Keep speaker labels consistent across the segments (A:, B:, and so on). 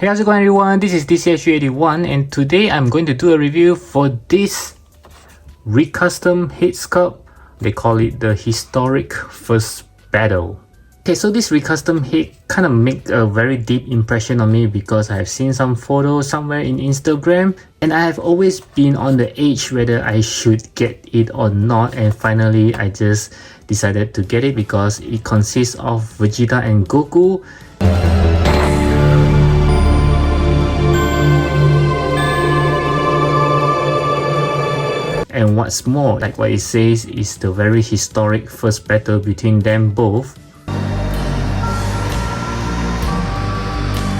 A: Hey, how's it going everyone? This is SH81 and today I'm going to do a review for this Recustom head sculpt. They call it the historic first battle. Okay, so this Recustom head kind of make a very deep impression on me because I have seen some photos somewhere in Instagram and I have always been on the edge whether I should get it or not, and finally I just decided to get it because it consists of Vegeta and Goku. And what's more, like what it says, is the very historic first battle between them both.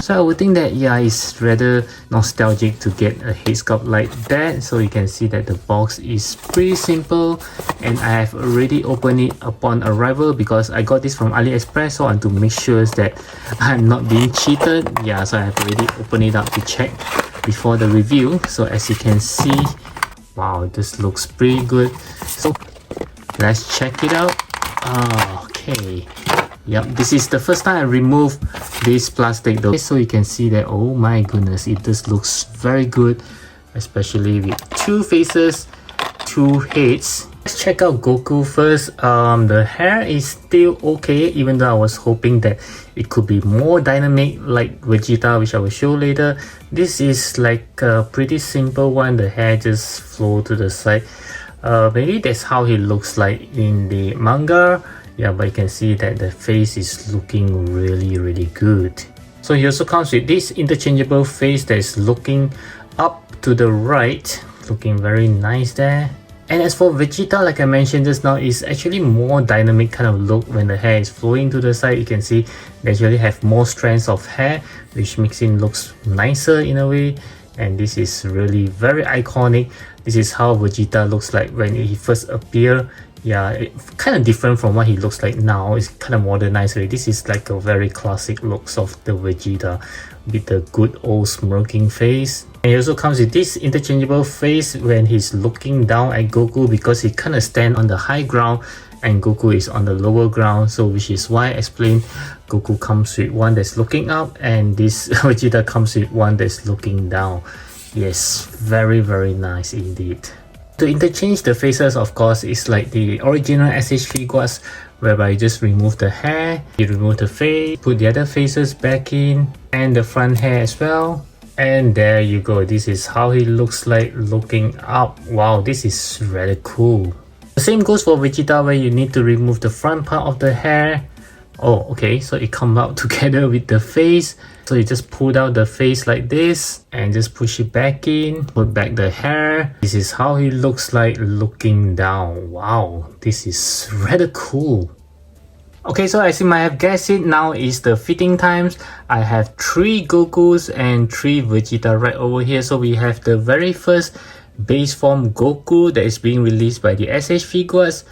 A: So I would think that yeah, it's rather nostalgic to get a head sculpt like that. So you can see that the box is pretty simple and I have already opened it upon arrival because I got this from AliExpress, so I want to make sure that I'm not being cheated. Yeah, so I have already opened it up to check before the review. So as you can see, wow, this looks pretty good. So let's check it out. Okay. Yep, this is the first time I removed this plastic though. So you can see that, oh my goodness, it just looks very good, especially with two faces, two heads. Let's check out Goku first. The hair is still okay, even though I was hoping that it could be more dynamic like Vegeta, which I will show later. This is like a pretty simple one. The hair just flow to the side. Maybe that's how he looks like in the manga. Yeah, but you can see that the face is looking really good. So he also comes with this interchangeable face that is looking up to the right, looking very nice there. And as for Vegeta, like I mentioned just now, is actually more dynamic kind of look. When the hair is flowing to the side, you can see they actually have more strands of hair, which makes him looks nicer in a way. And this is really very iconic. This is how Vegeta looks like when he first appeared. Yeah, kind of different from what he looks like now. It's kind of modernized already. This is like a very classic looks of the Vegeta with the good old smirking face. And he also comes with this interchangeable face when he's looking down at Goku, because he kind of stand on the high ground and Goku is on the lower ground. So which is why I explained Goku comes with one that's looking up and this Vegeta comes with one that's looking down. Yes, very nice indeed. To interchange the faces, of course, is like the original SH Figuarts, whereby you just remove the hair, you remove the face, put the other faces back in, and the front hair as well. And there you go. This is how he looks like looking up. Wow, this is really cool. The same goes for Vegeta, where you need to remove the front part of the hair. Oh, okay, so it comes out together with the face. So you just pull out the face like this and just push it back in, put back the hair. This is how he looks like looking down. Wow, this is rather cool. Okay, so as you might have guessed it, now is the fitting times. I have 3 Gokus and 3 Vegeta right over here. So we have the very first base form Goku that is being released by the SH Figuarts.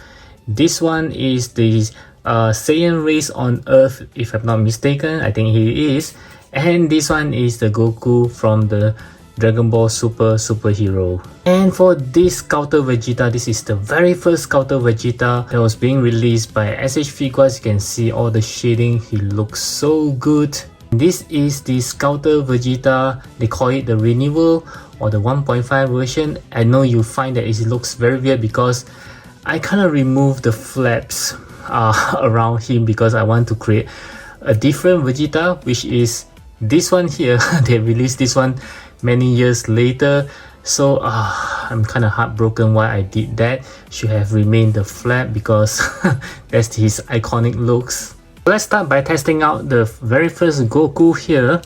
A: This one is the Saiyan race on Earth, if I'm not mistaken. I think he is. And this one is the Goku from the Dragon Ball Super superhero. And for this Scouter Vegeta, this is the very first Scouter Vegeta that was being released by SH Figuarts. You can see all the shading, he looks so good. This is the Scouter Vegeta, they call it the renewal or the 1.5 version. I know you find that it looks very weird because I kind of removed the flaps around him because I want to create a different Vegeta, which is this one here. They released this one many years later, so I'm kind of heartbroken why I did that. Should have remained the flap because that's his iconic looks. Let's start by testing out the very first Goku here.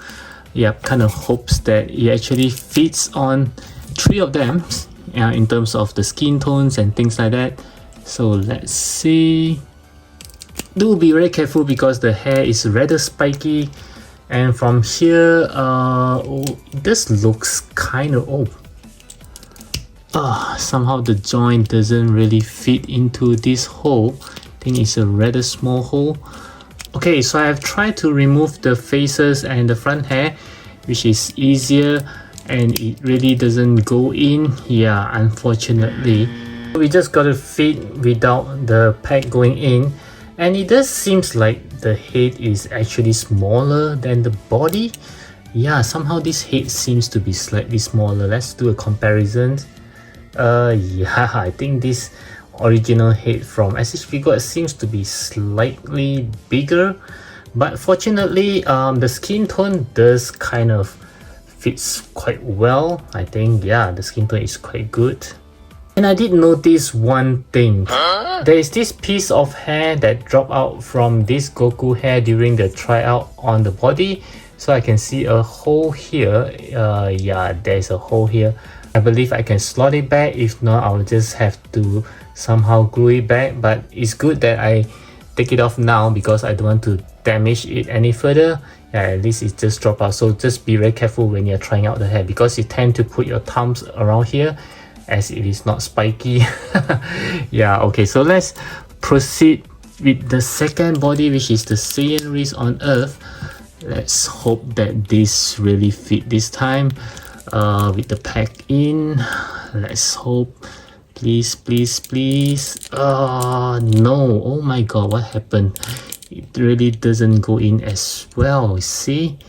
A: Yep, kind of hopes that it actually fits on 3 of them in terms of the skin tones and things like that. So let's see. Do be very careful because the hair is rather spiky. And from here, this looks kind of somehow the joint doesn't really fit into this hole. I think it's a rather small hole. Okay, so I have tried to remove the faces and the front hair, which is easier, and it really doesn't go in. Yeah, unfortunately. We just gotta fit without the pack going in. And it does seems like the head is actually smaller than the body. yeah, somehow this head seems to be slightly smaller. Let's do a comparison. Yeah, I think this original head from SH Figuarts seems to be slightly bigger, but fortunately the skin tone does kind of fits quite well. I think, yeah, the skin tone is quite good. And I did notice one thing. There is this piece of hair that dropped out from this Goku hair during the tryout on the body. So I can see a hole here. Yeah, there's a hole here. I believe I can slot it back. If not, I'll just have to somehow glue it back. But it's good that I take it off now because I don't want to damage it any further. Yeah, at least it just dropped out. So just be very careful when you're trying out the hair because you tend to put your thumbs around here as it is not spiky. Yeah, okay, so let's proceed with the second body, which is the Saiyan wrist on Earth. Let's hope that this really fit this time. With the pack in, let's hope. Please, please, please. No, oh my god, what happened? It really doesn't go in as well. See,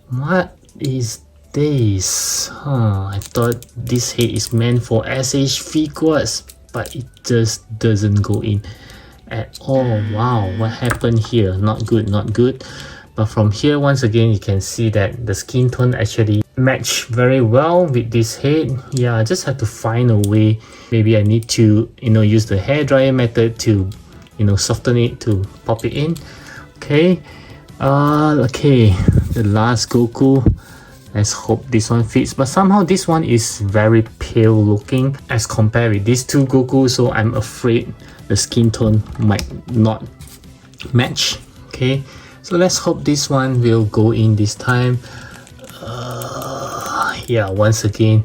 A: what is this? I thought this head is meant for SH Figuarts, but it just doesn't go in at all. Wow, what happened here? Not good, not good. But from here, once again, you can see that the skin tone actually match very well with this head. Yeah, I just have to find a way. Maybe I need to, use the hair dryer method to, soften it, to pop it in. Okay. Okay, the last Goku. Let's hope this one fits. But somehow this one is very pale looking as compared with these two Goku. So I'm afraid the skin tone might not match. Okay. So let's hope this one will go in this time. Yeah, once again,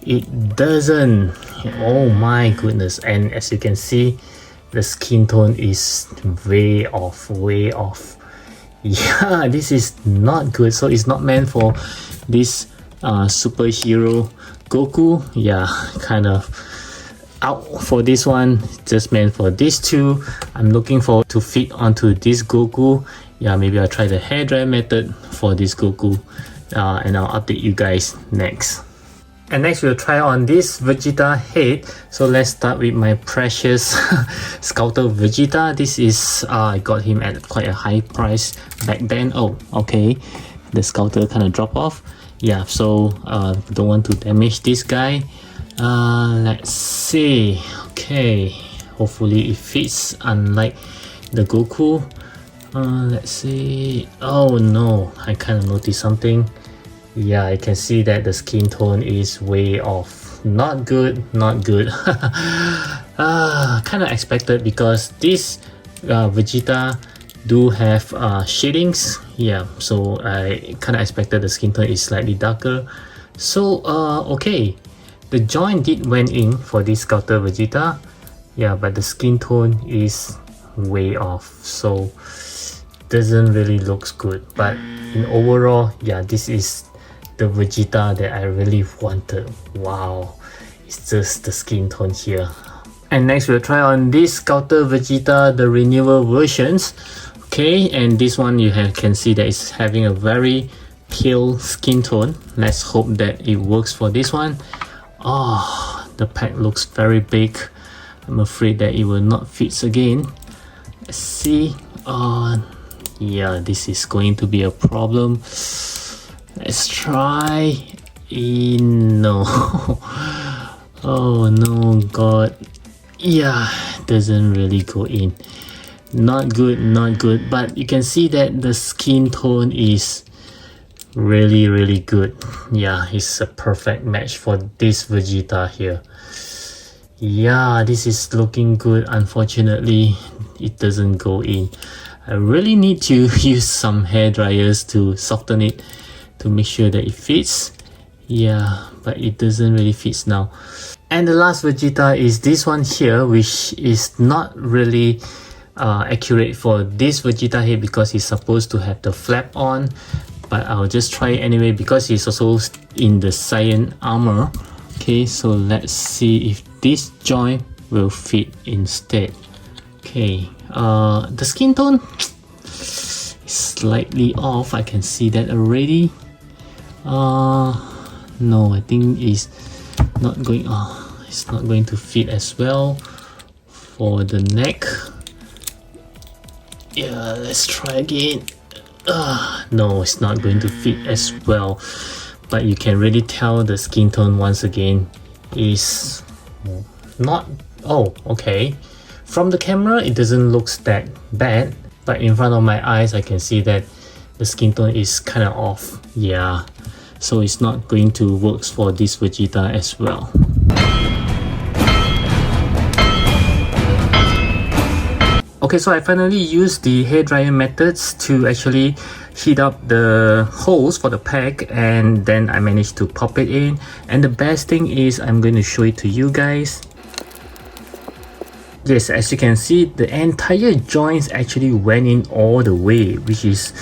A: it doesn't. Oh my goodness. And as you can see, the skin tone is way off, way off. Yeah, this is not good. So it's not meant for this superhero Goku. Yeah, kind of out for this one. Just meant for these two. I'm looking forward to fit onto this Goku. Yeah, maybe I'll try the hair dryer method for this Goku, and I'll update you guys next. And next we'll try on this Vegeta head. So let's start with my precious Sculptor Vegeta. This is I got him at quite a high price back then. Oh, okay, the Sculptor kind of drop off. Yeah, so don't want to damage this guy. Let's see. Okay, hopefully it fits, unlike the Goku. Let's see. Oh no, I kind of noticed something. Yeah, I can see that the skin tone is way off. Not good, not good. Kind of expected because this Vegeta do have shadings. Yeah, so I kind of expected the skin tone is slightly darker. So okay, the joint did went in for this Sculptor Vegeta. Yeah, but the skin tone is way off. So doesn't really looks good, but in overall, yeah, this is the Vegeta that I really wanted. Wow, it's just the skin tone here. And next we'll try on this Sculptor Vegeta, the renewal versions. Okay, and this one you can see that it's having a very pale skin tone. Let's hope that it works for this one. Oh, the pack looks very big. I'm afraid that it will not fit again. Let's see. Yeah, this is going to be a problem. Let's try. No. Oh no, god. Yeah, doesn't really go in. Not good, not good. But you can see that the skin tone is really, really good. Yeah, it's a perfect match for this Vegeta here. Yeah, this is looking good. Unfortunately, it doesn't go in. I really need to use some hair dryers to soften it to make sure that it fits. Yeah, but it doesn't really fit now. And the last Vegeta is this one here, which is not really accurate for this Vegeta head because he's supposed to have the flap on. But I'll just try it anyway because he's also in the Saiyan armor. Okay, so let's see if this joint will fit instead. Okay, the skin tone is slightly off. I can see that already. No, I think it's not going. It's not going to fit as well for the neck. Yeah, let's try again. No, it's not going to fit as well. But you can really tell the skin tone once again is not. Oh, okay. From the camera, it doesn't look that bad, but in front of my eyes, I can see that the skin tone is kind of off. Yeah, so it's not going to work for this Vegeta as well. Okay, so I finally used the hairdryer methods to actually heat up the holes for the pack, and then I managed to pop it in. And the best thing is I'm going to show it to you guys. Yes, as you can see, the entire joints actually went in all the way, which is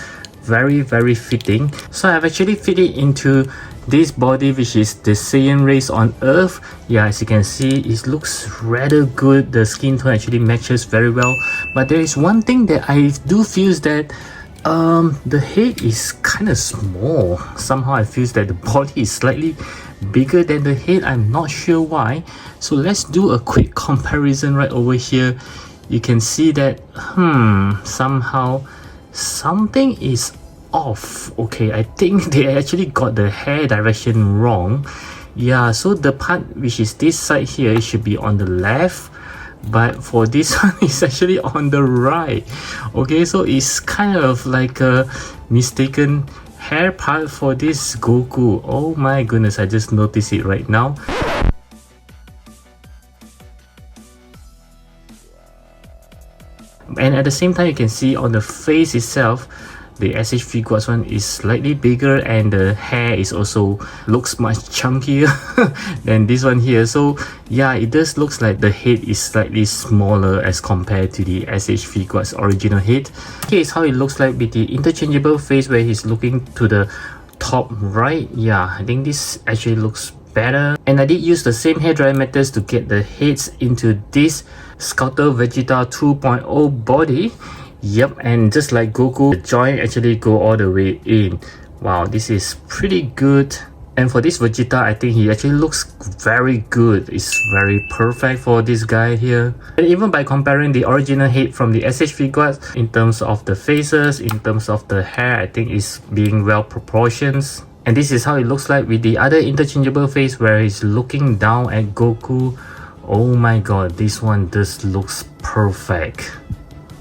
A: very fitting. So I've actually fit it into this body, which is the Saiyan race on Earth. Yeah, as you can see, it looks rather good. The skin tone actually matches very well. But there is one thing that I do feel is that the head is kind of small. Somehow I feel that the body is slightly bigger than the head. I'm not sure why. So let's do a quick comparison right over here. You can see that somehow something is off. Okay, I think they actually got the hair direction wrong. Yeah, so the part which is this side here, it should be on the left, but for this one it's actually on the right. Okay, so it's kind of like a mistaken hair part for this Goku. Oh my goodness, I just noticed it right now. And at the same time, you can see on the face itself, the SH Figuarts one is slightly bigger, and the hair is also looks much chunkier than this one here. So yeah, it does looks like the head is slightly smaller as compared to the SH Figuarts original head. Here's how it looks like with the interchangeable face, where he's looking to the top right. Yeah, I think this actually looks better. And I did use the same hairdryer methods to get the heads into this Sculptor Vegeta 2.0 body. Yep, and just like Goku, the joint actually go all the way in. Wow, this is pretty good. And for this Vegeta, I think he actually looks very good. It's very perfect for this guy here. And even by comparing the original head from the SH Figuarts, in terms of the faces, in terms of the hair, I think it's being well proportioned. And this is how it looks like with the other interchangeable face, where he's looking down at Goku. Oh my god, this one just looks perfect.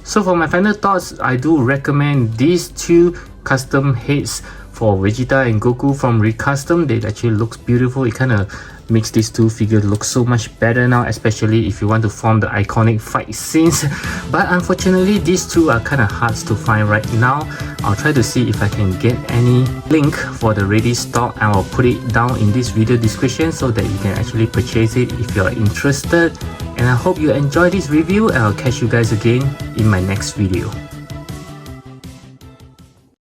A: So for my final thoughts, I do recommend these two custom heads for Vegeta and Goku from Recustom. They actually looks beautiful. It kind of makes these two figures look so much better now, especially if you want to form the iconic fight scenes. But unfortunately, these two are kind of hard to find right now. I'll try to see if I can get any link for the ready stock, and I'll put it down in this video description so that you can actually purchase it if you're interested. And I hope you enjoyed this review, and I'll catch you guys again in my next video.